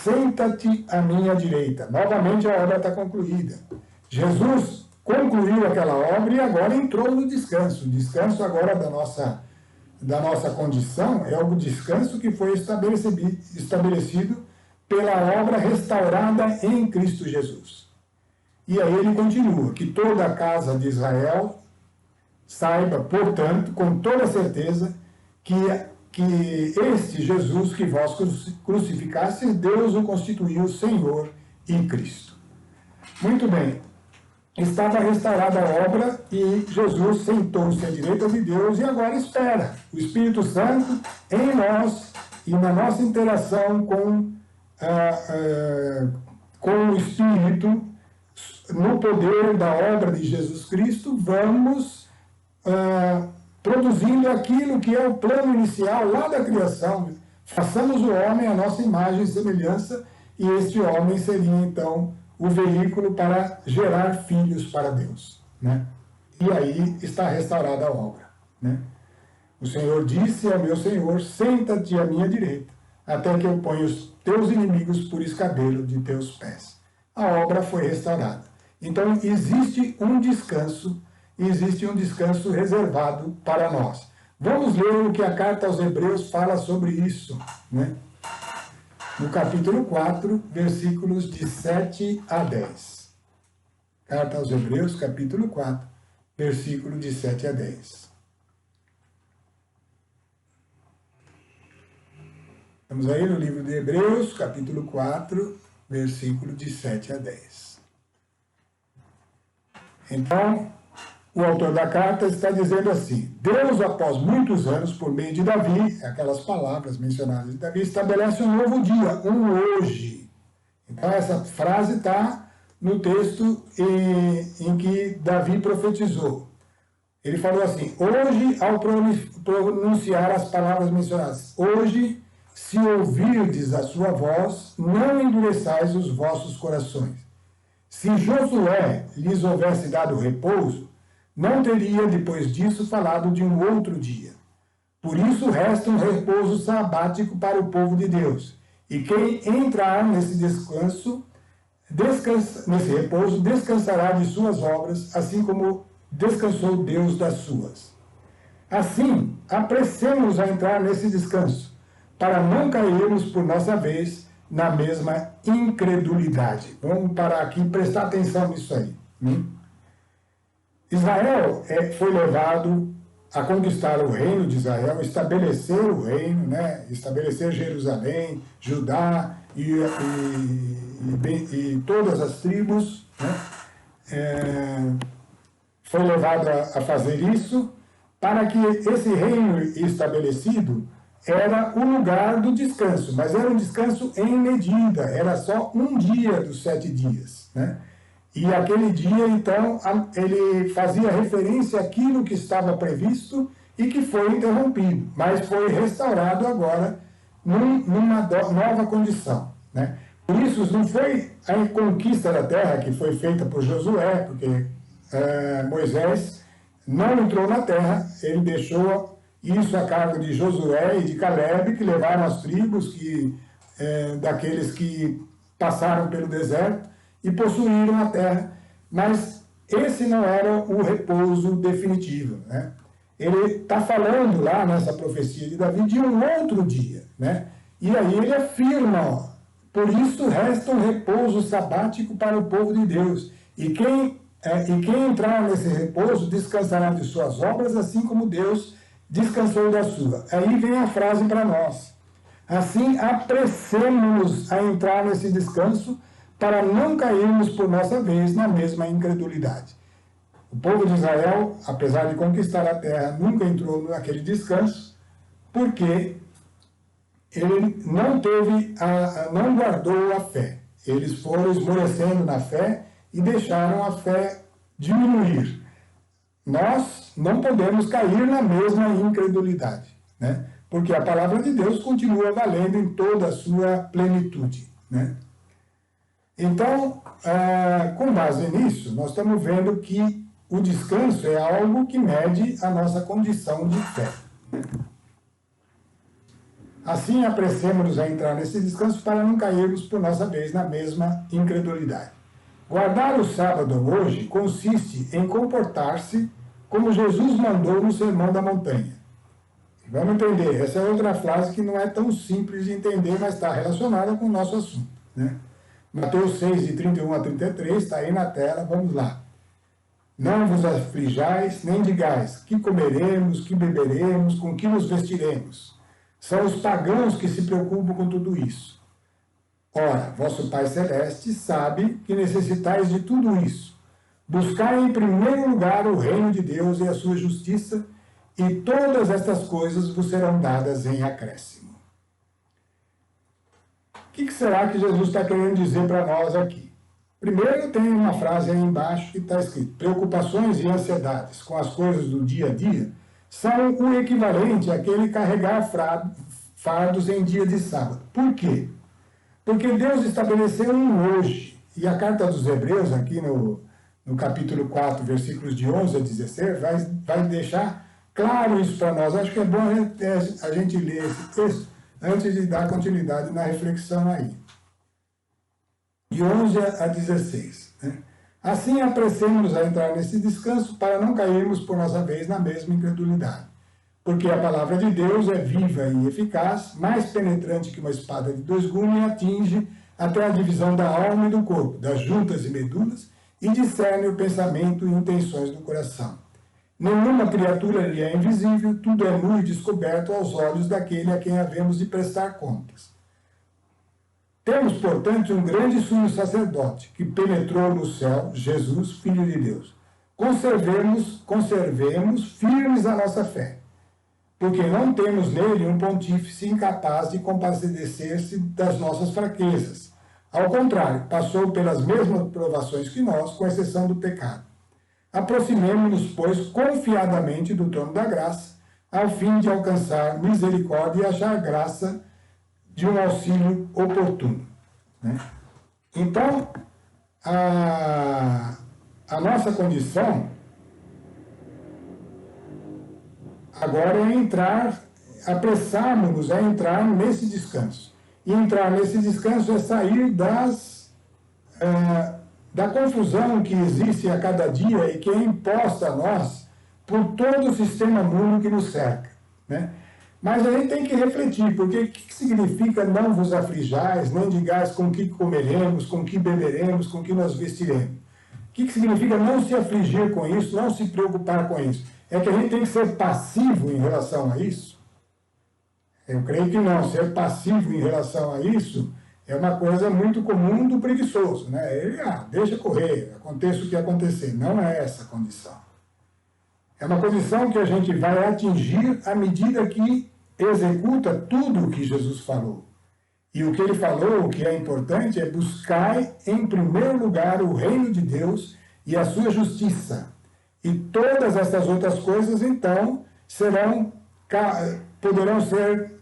Senta-te à minha direita. Novamente a obra está concluída. Jesus concluiu aquela obra e agora entrou no descanso. O descanso agora da nossa condição é o descanso que foi estabelecido pela obra restaurada em Cristo Jesus. E aí ele continua, que toda a casa de Israel saiba, portanto, com toda certeza, que este Jesus que vós crucificastes, Deus o constituiu Senhor e Cristo. Muito bem, estava restaurada a obra e Jesus sentou-se à direita de Deus e agora espera o Espírito Santo em nós e na nossa interação com o Espírito, no poder da obra de Jesus Cristo, vamos produzindo aquilo que é o plano inicial lá da criação. Façamos o homem à nossa imagem e semelhança, e este homem seria então o veículo para gerar filhos para Deus, né? E aí está restaurada a obra, né? O Senhor disse ao meu Senhor, senta-te à minha direita, até que eu ponha os teus inimigos por escabelo de teus pés. A obra foi restaurada. Então existe um descanso reservado para nós. Vamos ler o que a carta aos Hebreus fala sobre isso, né? No capítulo 4, versículos de 7 a 10. Carta aos Hebreus, capítulo 4, versículo de 7 a 10. Estamos aí no livro de Hebreus, capítulo 4, versículo de 7 a 10. Então, o autor da carta está dizendo assim: Deus, após muitos anos, por meio de Davi, aquelas palavras mencionadas de Davi, estabelece um novo dia, um hoje. Então, essa frase está no texto em que Davi profetizou. Ele falou assim: hoje, ao pronunciar as palavras mencionadas, hoje, se ouvirdes a sua voz, não endureçais os vossos corações. Se Josué lhes houvesse dado repouso, não teria depois disso falado de um outro dia. Por isso resta um repouso sabático para o povo de Deus. E quem entrar nesse nesse repouso, descansará de suas obras, assim como descansou Deus das suas. Assim, apressemos a entrar nesse descanso, para não cairmos por nossa vez na mesma incredulidade. Vamos parar aqui e prestar atenção nisso aí. Israel foi levado a conquistar o reino de Israel, estabelecer o reino, né? Estabelecer Jerusalém, Judá e todas as tribos, né? Foi levado a fazer isso para que esse reino estabelecido era o lugar do descanso, mas era um descanso em medida, era só um dia dos 7 dias, né? E aquele dia, então, ele fazia referência àquilo que estava previsto e que foi interrompido, mas foi restaurado agora numa nova condição, né? Por isso, não foi a conquista da terra que foi feita por Josué, porque Moisés não entrou na terra, ele deixou isso a cargo de Josué e de Caleb, que levaram as tribos daqueles que passaram pelo deserto e possuíram a terra. Mas esse não era o repouso definitivo, né? Ele está falando lá nessa profecia de Davi de um outro dia, né? E aí ele afirma, por isso resta um repouso sabático para o povo de Deus. E quem entrar nesse repouso descansará de suas obras, assim como Deus descansou da sua. Aí vem a frase para nós. Assim, apressemos-nos a entrar nesse descanso para não cairmos por nossa vez na mesma incredulidade. O povo de Israel, apesar de conquistar a terra, nunca entrou naquele descanso, porque ele não guardou a fé. Eles foram esmorecendo na fé e deixaram a fé diminuir. Nós não podemos cair na mesma incredulidade, né? Porque a palavra de Deus continua valendo em toda a sua plenitude, né? Então, com base nisso, nós estamos vendo que o descanso é algo que mede a nossa condição de fé. Assim, apressemos-nos a entrar nesse descanso para não cairmos por nossa vez na mesma incredulidade. Guardar o sábado hoje consiste em comportar-se como Jesus mandou no Sermão da Montanha. Vamos entender, essa é outra frase que não é tão simples de entender, mas está relacionada com o nosso assunto, né? Mateus 6, de 31 a 33, está aí na tela, vamos lá. Não vos aflijais, nem digais, que comeremos, que beberemos, com que nos vestiremos. São os pagãos que se preocupam com tudo isso. Ora, vosso Pai Celeste sabe que necessitais de tudo isso. Buscai em primeiro lugar o reino de Deus e a sua justiça, e todas estas coisas vos serão dadas em acréscimo. O que será que Jesus está querendo dizer para nós aqui? Primeiro, tem uma frase aí embaixo que está escrito: preocupações e ansiedades com as coisas do dia a dia são o equivalente àquele carregar fardos em dia de sábado. Por quê? Porque Deus estabeleceu um hoje. E a carta dos Hebreus, aqui no capítulo 4, versículos de 11 a 16, vai deixar claro isso para nós. Acho que é bom a gente ler esse texto antes de dar continuidade na reflexão aí. De 11 a 16. Né? Assim, apressemos-nos a entrar nesse descanso para não cairmos por nossa vez na mesma incredulidade. Porque a palavra de Deus é viva e eficaz, mais penetrante que uma espada de 2 gumes, e atinge até a divisão da alma e do corpo, das juntas e medulas, e discerne o pensamento e intenções do coração. Nenhuma criatura lhe é invisível, tudo é nu e descoberto aos olhos daquele a quem havemos de prestar contas. Temos, portanto, um grande sumo sacerdote que penetrou no céu, Jesus, Filho de Deus. Conservemos firmes a nossa fé, porque não temos nele um pontífice incapaz de compadecer-se das nossas fraquezas. Ao contrário, passou pelas mesmas provações que nós, com exceção do pecado. Aproximemo-nos, pois, confiadamente do trono da graça, ao fim de alcançar misericórdia e achar graça de um auxílio oportuno. Né? Então, a nossa condição agora é apressarmos-nos a entrar nesse descanso. E entrar nesse descanso é sair da confusão que existe a cada dia e que é imposta a nós por todo o sistema mundo que nos cerca. Né? Mas a gente tem que refletir, porque o que significa não vos aflijais, nem digais com que comeremos, com que beberemos, com que nos vestiremos? O que significa não se afligir com isso, não se preocupar com isso? É que a gente tem que ser passivo em relação a isso? Eu creio que não. Ser passivo em relação a isso é uma coisa muito comum do preguiçoso. Né? Ele, deixa correr, aconteça o que acontecer. Não é essa a condição. É uma condição que a gente vai atingir à medida que executa tudo o que Jesus falou. E o que ele falou, o que é importante, é buscar em primeiro lugar o reino de Deus e a sua justiça. E todas essas outras coisas, então, poderão ser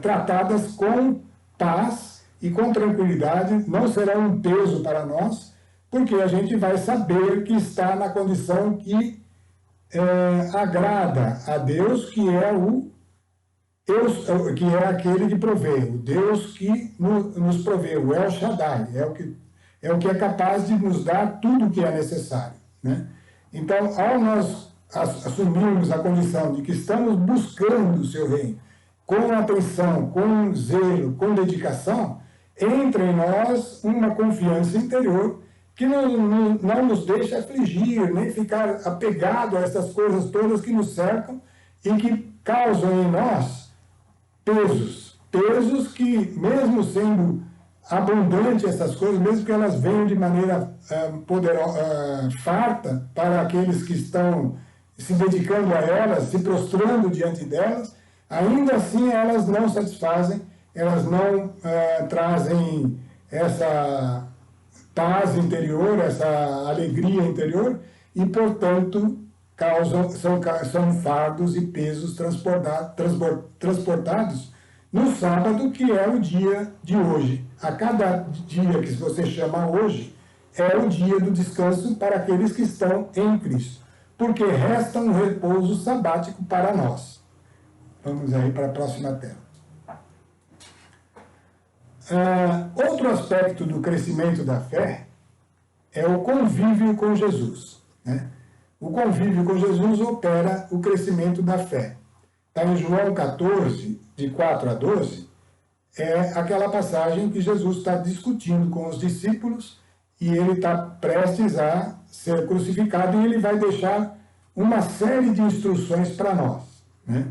tratadas com paz e com tranquilidade, não serão um peso para nós, porque a gente vai saber que está na condição que agrada a Deus, que é aquele que provê, o Deus que nos provê, o El Shaddai, é o que é capaz de nos dar tudo o que é necessário. Né? Então, ao nós assumirmos a condição de que estamos buscando o seu reino, com atenção, com zelo, com dedicação, entra em nós uma confiança interior que não nos deixa afligir, nem ficar apegado a essas coisas todas que nos cercam e que causam em nós pesos que, mesmo sendo abundante essas coisas, mesmo que elas venham de maneira farta para aqueles que estão se dedicando a elas, se prostrando diante delas, ainda assim elas não satisfazem, elas não trazem essa paz interior, essa alegria interior, e, portanto, são fardos e pesos transportados no sábado, que é o dia de hoje. A cada dia que você chama hoje, é o dia do descanso para aqueles que estão em Cristo, porque resta um repouso sabático para nós. Vamos aí para a próxima tela. Outro aspecto do crescimento da fé é o convívio com Jesus. Né? O convívio com Jesus opera o crescimento da fé. Está em João 14, de 4 a 12, é aquela passagem que Jesus está discutindo com os discípulos e ele está prestes a ser crucificado e ele vai deixar uma série de instruções para nós. Né?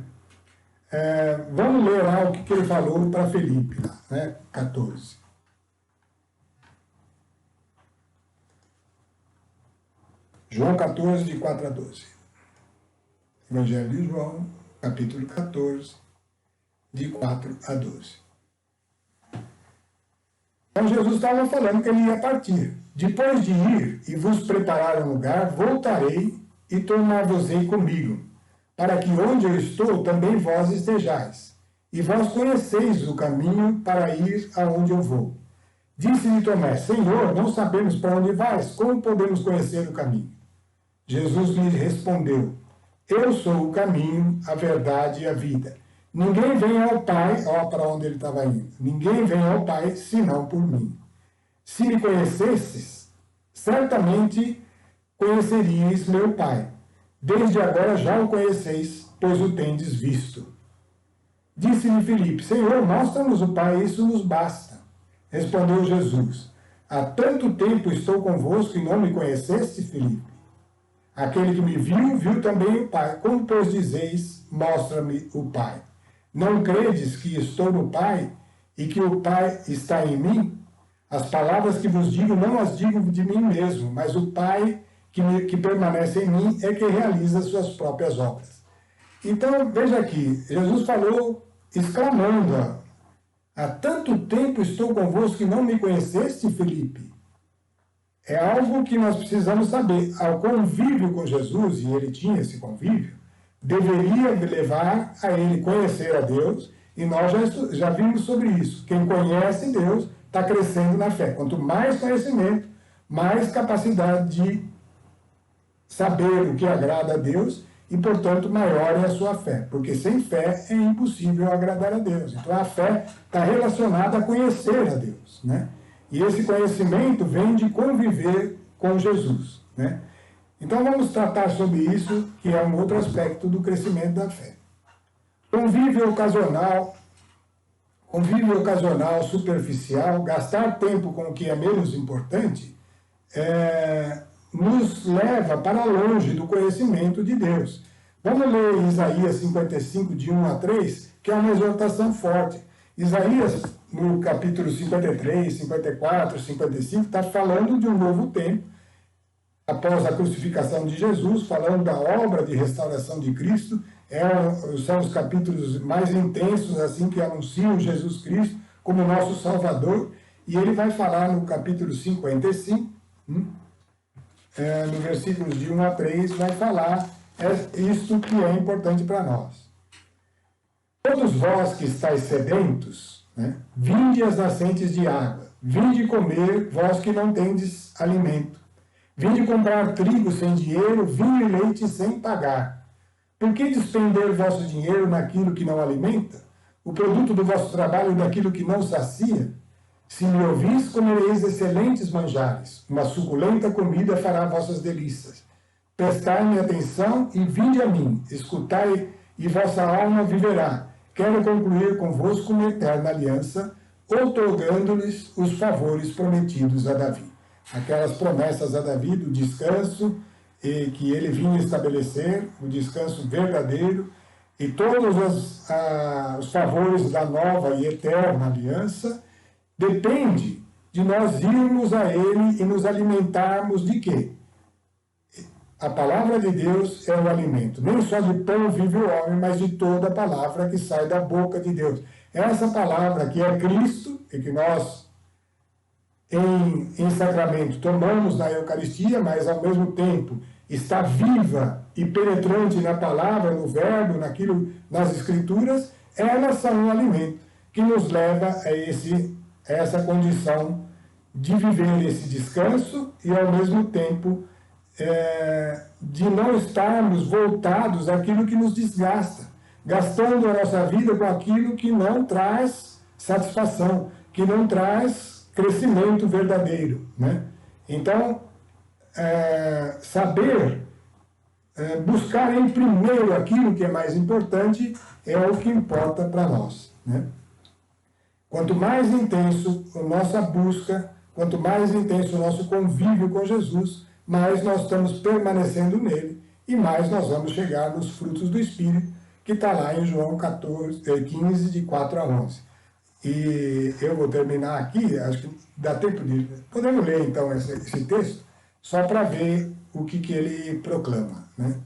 Vamos ler lá o que ele falou para Felipe, né? 14. João 14, de 4 a 12. Evangelho de João, capítulo 14, de 4 a 12. Então Jesus estava falando que ele ia partir. Depois de ir e vos preparar um lugar, voltarei e tornar-vos-ei comigo, para que onde eu estou também vós estejais. E vós conheceis o caminho para ir aonde eu vou. Disse-lhe Tomé: Senhor, não sabemos para onde vais, como podemos conhecer o caminho? Jesus lhe respondeu: Eu sou o caminho, a verdade e a vida. Ninguém vem ao Pai, para onde ele estava indo, ninguém vem ao Pai senão por mim. Se me conhecesses, certamente conheceríeis meu Pai. Desde agora já o conheceis, pois o tendes visto. Disse-lhe Filipe: Senhor, mostra-nos o Pai, isso nos basta. Respondeu Jesus: há tanto tempo estou convosco e não me conheceste, Filipe? Aquele que me viu, viu também o Pai. Como, pois, dizeis, mostra-me o Pai? Não credes que estou no Pai e que o Pai está em mim? As palavras que vos digo, não as digo de mim mesmo, mas o Pai que permanece em mim é que realiza suas próprias obras. Então, veja aqui, Jesus falou, exclamando, há tanto tempo estou convosco e não me conheceste, Filipe? É algo que nós precisamos saber. Ao convívio com Jesus, e ele tinha esse convívio, deveria levar a ele conhecer a Deus, e nós já vimos sobre isso. Quem conhece Deus está crescendo na fé. Quanto mais conhecimento, mais capacidade de saber o que agrada a Deus, e, portanto, maior é a sua fé. Porque sem fé é impossível agradar a Deus. Então, a fé está relacionada a conhecer a Deus, né? E esse conhecimento vem de conviver com Jesus, né? Então vamos tratar sobre isso, que é um outro aspecto do crescimento da fé. Convívio ocasional, superficial, gastar tempo com o que é menos importante, nos leva para longe do conhecimento de Deus. Vamos ler Isaías 55, de 1 a 3, que é uma exortação forte. Isaías, no capítulo 53, 54, 55, está falando de um novo tempo, após a crucificação de Jesus, falando da obra de restauração de Cristo. São os capítulos mais intensos, assim, que anunciam Jesus Cristo como nosso Salvador. E ele vai falar no capítulo 55, no versículos de 1 a 3, vai falar isto que é importante para nós. Todos vós que estáis sedentos, né, vinde às nascentes de água, vinde comer, vós que não tendes alimento. Vinde comprar trigo sem dinheiro, vinho e leite sem pagar. Por que despender vosso dinheiro naquilo que não alimenta? O produto do vosso trabalho naquilo que não sacia? Se me ouvis, comereis excelentes manjares. Uma suculenta comida fará vossas delícias. Prestai-me atenção e vinde a mim. Escutai e vossa alma viverá. Quero concluir convosco uma eterna aliança, outorgando-lhes os favores prometidos a Davi. Aquelas promessas a Davi do descanso que ele vinha estabelecer, o descanso verdadeiro, e todos os favores da nova e eterna aliança, depende de nós irmos a ele e nos alimentarmos de quê? A palavra de Deus é o alimento. Nem só de pão vive o homem, mas de toda a palavra que sai da boca de Deus. Essa palavra que é Cristo, e que nós, em sacramento, tomamos na Eucaristia, mas ao mesmo tempo está viva e penetrante na palavra, no verbo, nas Escrituras, elas são um alimento que nos leva a essa condição de viver esse descanso e, ao mesmo tempo, de não estarmos voltados àquilo que nos desgasta, gastando a nossa vida com aquilo que não traz satisfação, que não traz crescimento verdadeiro, né? Então, saber buscar em primeiro aquilo que é mais importante é o que importa para nós, né? Quanto mais intenso a nossa busca, quanto mais intenso o nosso convívio com Jesus, mais nós estamos permanecendo nele e mais nós vamos chegar nos frutos do Espírito, que está lá em João 15, de 4 a 11. E eu vou terminar aqui, acho que dá tempo de... Podemos ler, então, esse texto, só para ver o que ele proclama, né?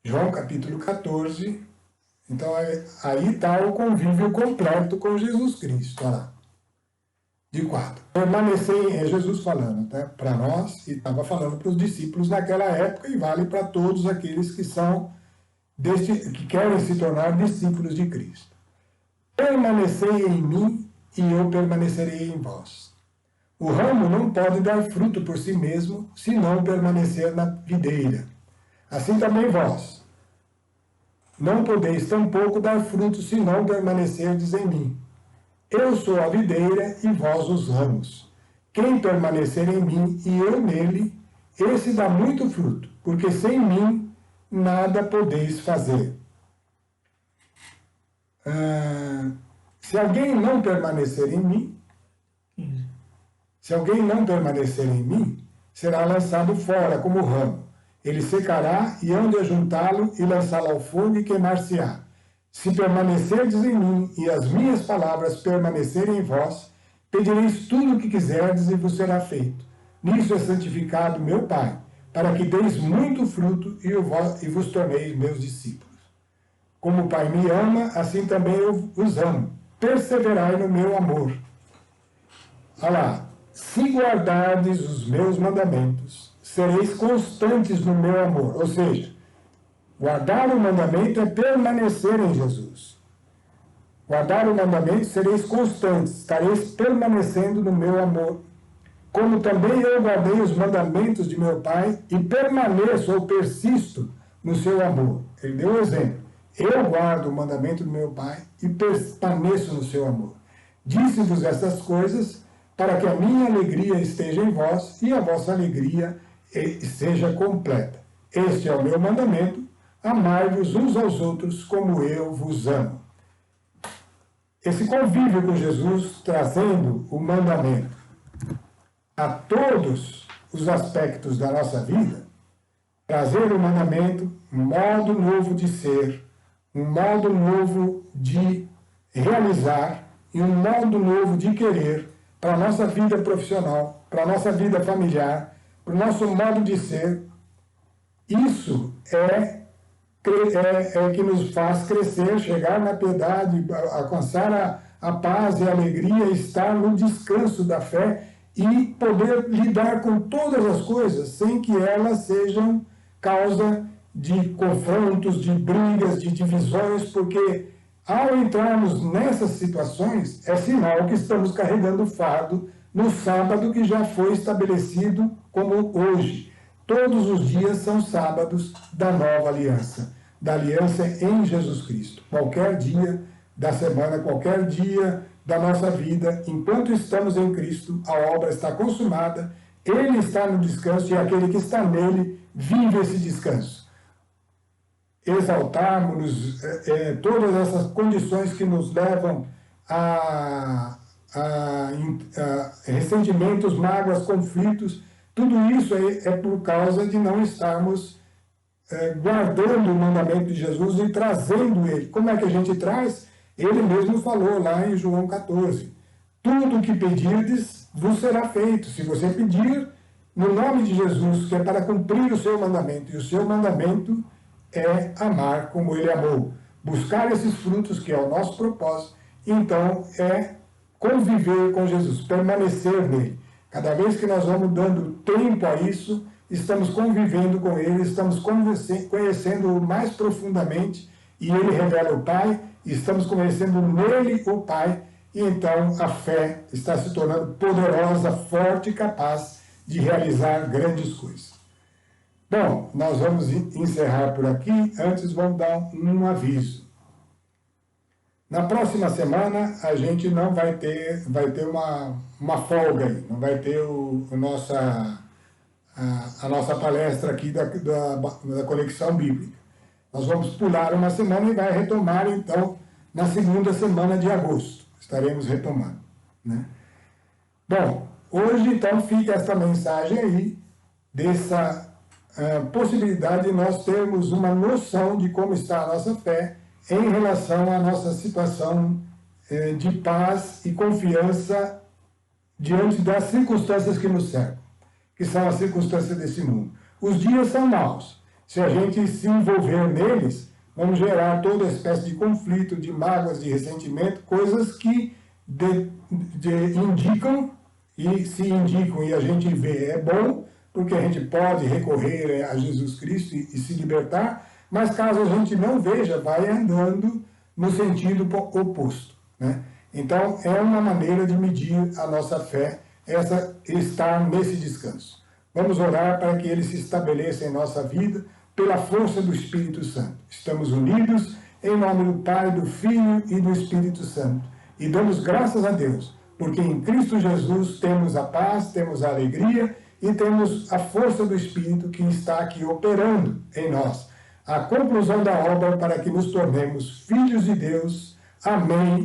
João capítulo 14, então aí está o convívio completo com Jesus Cristo, olha lá. De 4. Permanecei, é Jesus falando, tá? Para nós, e estava falando para os discípulos naquela época, e vale para todos aqueles que que querem se tornar discípulos de Cristo. Permanecei em mim, e eu permanecerei em vós. O ramo não pode dar fruto por si mesmo, se não permanecer na videira. Assim também vós. Não podeis tampouco dar fruto, se não permanecerdes em mim. Eu sou a videira e vós os ramos. Quem permanecer em mim e eu nele, esse dá muito fruto, porque sem mim nada podeis fazer. Se alguém não permanecer em mim, se alguém não permanecer em mim, será lançado fora como ramo. Ele secará e hão de ajuntá-lo e lançá-lo ao fogo e queimar-se-á. Se permanecerdes em mim e as minhas palavras permanecerem em vós, pedireis tudo o que quiserdes e vos será feito. Nisso é santificado meu Pai, para que deis muito fruto e vos torneis meus discípulos. Como o Pai me ama, assim também eu vos amo. Perseverai no meu amor. Olha lá. Se guardardes os meus mandamentos, sereis constantes no meu amor. Ou seja, guardar o mandamento é permanecer em Jesus. Guardar o mandamento, sereis constantes, estareis permanecendo no meu amor. Como também eu guardei os mandamentos de meu Pai e permaneço ou persisto no seu amor. Ele deu um exemplo. Eu guardo o mandamento do meu Pai e permaneço no seu amor. Disse-vos essas coisas para que a minha alegria esteja em vós e a vossa alegria seja completa. Este é o meu mandamento, amai-vos uns aos outros como eu vos amo. Esse convívio com Jesus, trazendo o mandamento a todos os aspectos da nossa vida, trazer o mandamento, um modo novo de ser, um modo novo de realizar e um modo novo de querer, para a nossa vida profissional, para a nossa vida familiar, para o nosso modo de ser, isso é que nos faz crescer, chegar na piedade, alcançar a paz e a alegria, estar no descanso da fé e poder lidar com todas as coisas sem que elas sejam causa de confrontos, de brigas, de divisões, porque ao entrarmos nessas situações, é sinal que estamos carregando o fardo no sábado que já foi estabelecido como hoje. Todos os dias são sábados da nova aliança, da aliança em Jesus Cristo. Qualquer dia da semana, qualquer dia da nossa vida, enquanto estamos em Cristo, a obra está consumada, Ele está no descanso e aquele que está nele vive esse descanso. Exaltarmos todas essas condições que nos levam a ressentimentos, mágoas, conflitos, tudo isso é por causa de não estarmos guardando o mandamento de Jesus e trazendo ele. Como é que a gente traz? Ele mesmo falou lá em João 14. Tudo o que pedirdes vos será feito. Se você pedir no nome de Jesus, que é para cumprir o seu mandamento, e o seu mandamento é amar como ele amou. Buscar esses frutos, que é o nosso propósito, então é conviver com Jesus, permanecer nele. Cada vez que nós vamos dando tempo a isso, estamos convivendo com ele, estamos conhecendo-o mais profundamente, e ele revela o Pai, e estamos conhecendo nele o Pai, e então a fé está se tornando poderosa, forte e capaz de realizar grandes coisas. Bom, nós vamos encerrar por aqui. Antes vamos dar um aviso. Na próxima semana a gente não vai ter uma folga aí, não vai ter a nossa palestra aqui da Conexão Bíblica. Nós vamos pular uma semana e vai retomar então na segunda semana de agosto. Estaremos retomando, né? Bom, hoje então fica essa mensagem aí dessa possibilidade de nós termos uma noção de como está a nossa fé em relação à nossa situação de paz e confiança diante das circunstâncias que nos cercam, que são as circunstâncias desse mundo. Os dias são maus. Se a gente se envolver neles, vamos gerar toda espécie de conflito, de mágoas, de ressentimento, coisas que indicam, e se indicam e a gente vê é bom, porque a gente pode recorrer a Jesus Cristo e se libertar, mas caso a gente não veja, vai andando no sentido oposto, né? Então, é uma maneira de medir a nossa fé, estar nesse descanso. Vamos orar para que ele se estabeleça em nossa vida pela força do Espírito Santo. Estamos unidos em nome do Pai, do Filho e do Espírito Santo. E damos graças a Deus, porque em Cristo Jesus temos a paz, temos a alegria e temos a força do Espírito que está aqui operando em nós. A conclusão da obra para que nos tornemos filhos de Deus. Amém.